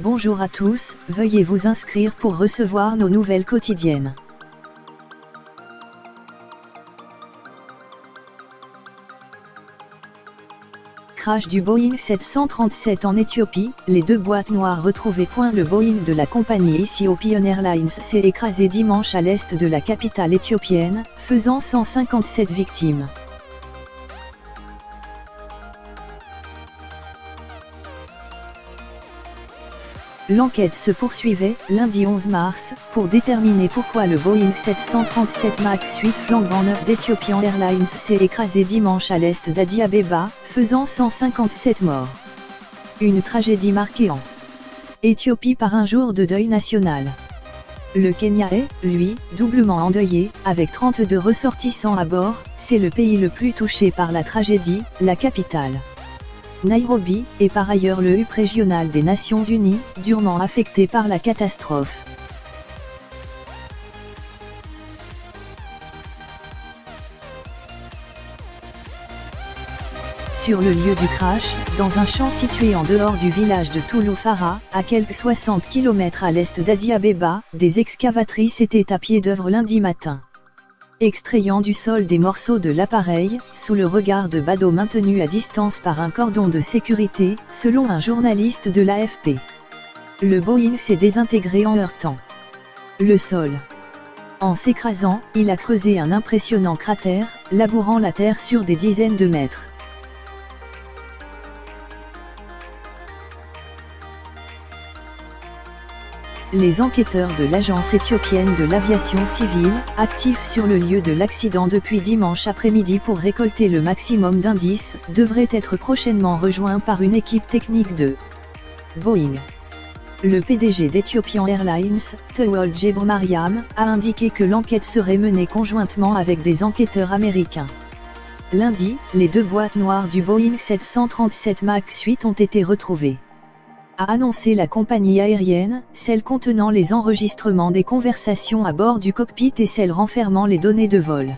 Bonjour à tous, veuillez vous inscrire pour recevoir nos nouvelles quotidiennes. Crash du Boeing 737 en Éthiopie, les deux boîtes noires retrouvées. Le Boeing de la compagnie Ethiopian Airlines s'est écrasé dimanche à l'est de la capitale éthiopienne, faisant 157 victimes. L'enquête se poursuivait, lundi 11 mars, pour déterminer pourquoi le Boeing 737 MAX 8 flambant neuf d'Ethiopian Airlines s'est écrasé dimanche à l'est d'Addis Abeba, faisant 157 morts. Une tragédie marquée en Éthiopie par un jour de deuil national. Le Kenya est, lui, doublement endeuillé, avec 32 ressortissants à bord. C'est le pays le plus touché par la tragédie, la capitale. Nairobi est par ailleurs le hub régional des Nations Unies, durement affecté par la catastrophe. Sur le lieu du crash, dans un champ situé en dehors du village de Touloufara, à quelques 60 km à l'est d'Addis Abeba, des excavatrices étaient à pied d'œuvre lundi matin, extrayant du sol des morceaux de l'appareil, sous le regard de badauds maintenus à distance par un cordon de sécurité, selon un journaliste de l'AFP. Le Boeing s'est désintégré en heurtant le sol. En s'écrasant, il a creusé un impressionnant cratère, labourant la terre sur des dizaines de mètres. Les enquêteurs de l'Agence éthiopienne de l'aviation civile, actifs sur le lieu de l'accident depuis dimanche après-midi pour récolter le maximum d'indices, devraient être prochainement rejoints par une équipe technique de Boeing. Le PDG d'Ethiopian Airlines, Tewol Gebremariam, a indiqué que l'enquête serait menée conjointement avec des enquêteurs américains. Lundi, les deux boîtes noires du Boeing 737 MAX 8 ont été retrouvées, a annoncé la compagnie aérienne, celle contenant les enregistrements des conversations à bord du cockpit et celle renfermant les données de vol.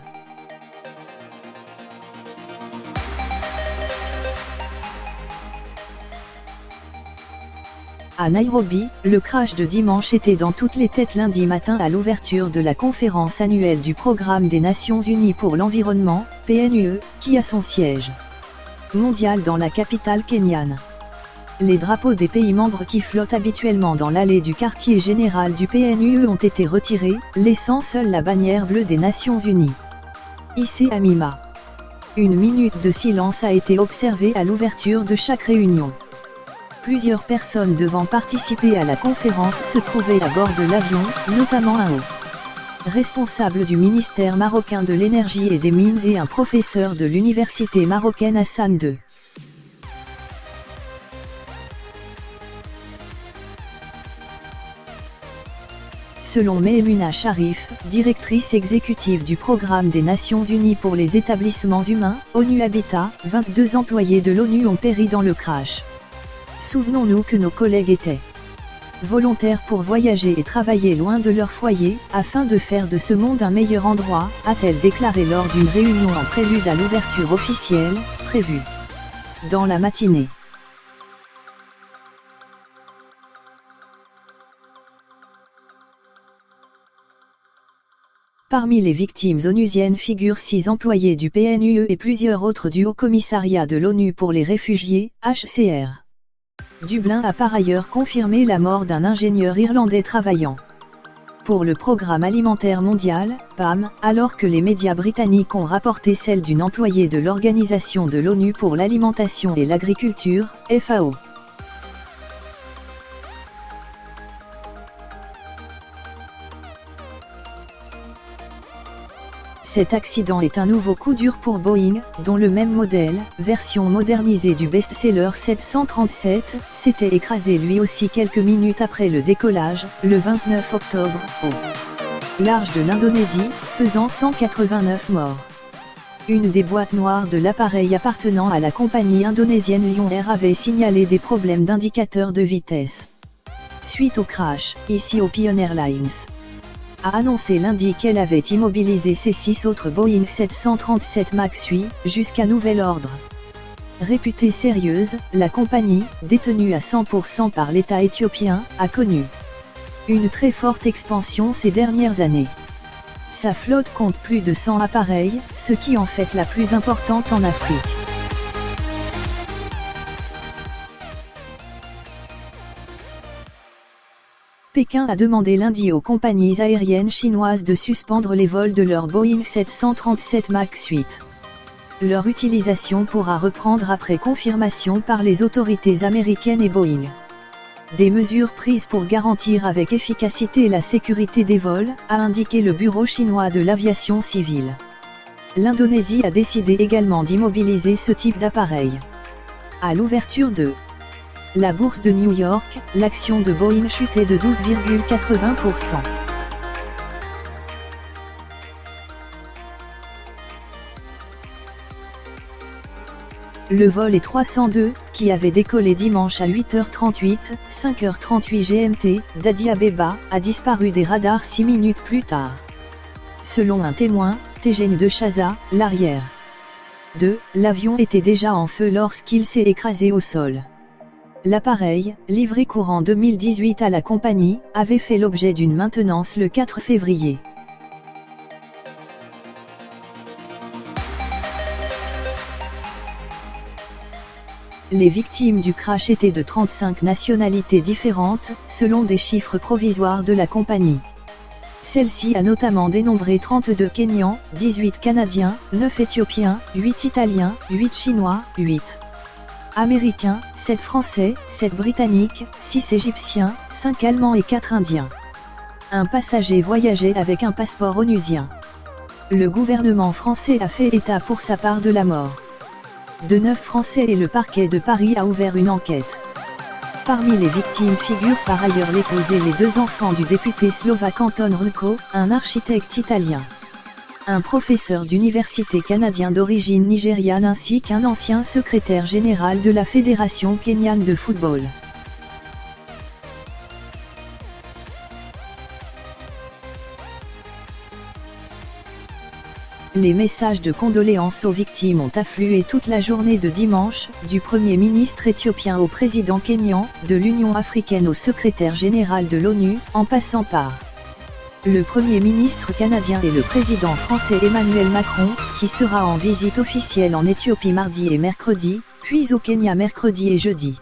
À Nairobi, le crash de dimanche était dans toutes les têtes lundi matin à l'ouverture de la conférence annuelle du Programme des Nations Unies pour l'environnement, PNUE, qui a son siège mondial dans la capitale kenyane. Les drapeaux des pays membres qui flottent habituellement dans l'allée du quartier général du PNUE ont été retirés, laissant seule la bannière bleue des Nations Unies hissée à mi-mât. Une minute de silence a été observée à l'ouverture de chaque réunion. Plusieurs personnes devant participer à la conférence se trouvaient à bord de l'avion, notamment un haut responsable du ministère marocain de l'énergie et des mines et un professeur de l'université marocaine Hassan II. Selon Meimouna Sharif, directrice exécutive du Programme des Nations Unies pour les établissements humains, ONU Habitat, 22 employés de l'ONU ont péri dans le crash. Souvenons-nous que nos collègues étaient volontaires pour voyager et travailler loin de leur foyer, afin de faire de ce monde un meilleur endroit, a-t-elle déclaré lors d'une réunion en prélude à l'ouverture officielle, prévue dans la matinée. Parmi les victimes onusiennes figurent 6 employés du PNUE et plusieurs autres du Haut Commissariat de l'ONU pour les réfugiés, HCR. Dublin a par ailleurs confirmé la mort d'un ingénieur irlandais travaillant pour le Programme alimentaire mondial, PAM, alors que les médias britanniques ont rapporté celle d'une employée de l'Organisation de l'ONU pour l'alimentation et l'agriculture, FAO. Cet accident est un nouveau coup dur pour Boeing, dont le même modèle, version modernisée du best-seller 737, s'était écrasé lui aussi quelques minutes après le décollage, le 29 octobre, au large de l'Indonésie, faisant 189 morts. Une des boîtes noires de l'appareil appartenant à la compagnie indonésienne Lion Air avait signalé des problèmes d'indicateurs de vitesse. Suite au crash, Ethiopian Airlines a annoncé lundi qu'elle avait immobilisé ses 6 autres Boeing 737 MAX 8, jusqu'à nouvel ordre. Réputée sérieuse, la compagnie, détenue à 100% par l'État éthiopien, a connu une très forte expansion ces dernières années. Sa flotte compte plus de 100 appareils, ce qui en fait la plus importante en Afrique. Pékin a demandé lundi aux compagnies aériennes chinoises de suspendre les vols de leur Boeing 737 MAX 8. Leur utilisation pourra reprendre après confirmation par les autorités américaines et Boeing. Des mesures prises pour garantir avec efficacité la sécurité des vols, a indiqué le Bureau chinois de l'aviation civile. L'Indonésie a décidé également d'immobiliser ce type d'appareil. À l'ouverture de la bourse de New York, l'action de Boeing chutait de 12,80%. Le vol E302, qui avait décollé dimanche à 8h38, 5h38 GMT, d'Addis Abeba, a disparu des radars 6 minutes plus tard. Selon un témoin, Tejane de Chaza, l'arrière de l'avion était déjà en feu lorsqu'il s'est écrasé au sol. L'appareil, livré courant 2018 à la compagnie, avait fait l'objet d'une maintenance le 4 février. Les victimes du crash étaient de 35 nationalités différentes, selon des chiffres provisoires de la compagnie. Celle-ci a notamment dénombré 32 Kenyans, 18 Canadiens, 9 Éthiopiens, 8 Italiens, 8 Chinois, 8 Américains, 7 Français, 7 Britanniques, 6 Égyptiens, 5 Allemands et 4 Indiens. Un passager voyageait avec un passeport onusien. Le gouvernement français a fait état pour sa part de la mort de 9 Français et le parquet de Paris a ouvert une enquête. Parmi les victimes figurent par ailleurs l'épouse et les 2 enfants du député slovaque Anton Rnko, un architecte italien, un professeur d'université canadien d'origine nigériane ainsi qu'un ancien secrétaire général de la Fédération kenyane de football. Les messages de condoléances aux victimes ont afflué toute la journée de dimanche, du Premier ministre éthiopien au président kényan, de l'Union africaine au secrétaire général de l'ONU, en passant par le Premier ministre canadien et le président français Emmanuel Macron, qui sera en visite officielle en Éthiopie mardi et mercredi, puis au Kenya mercredi et jeudi.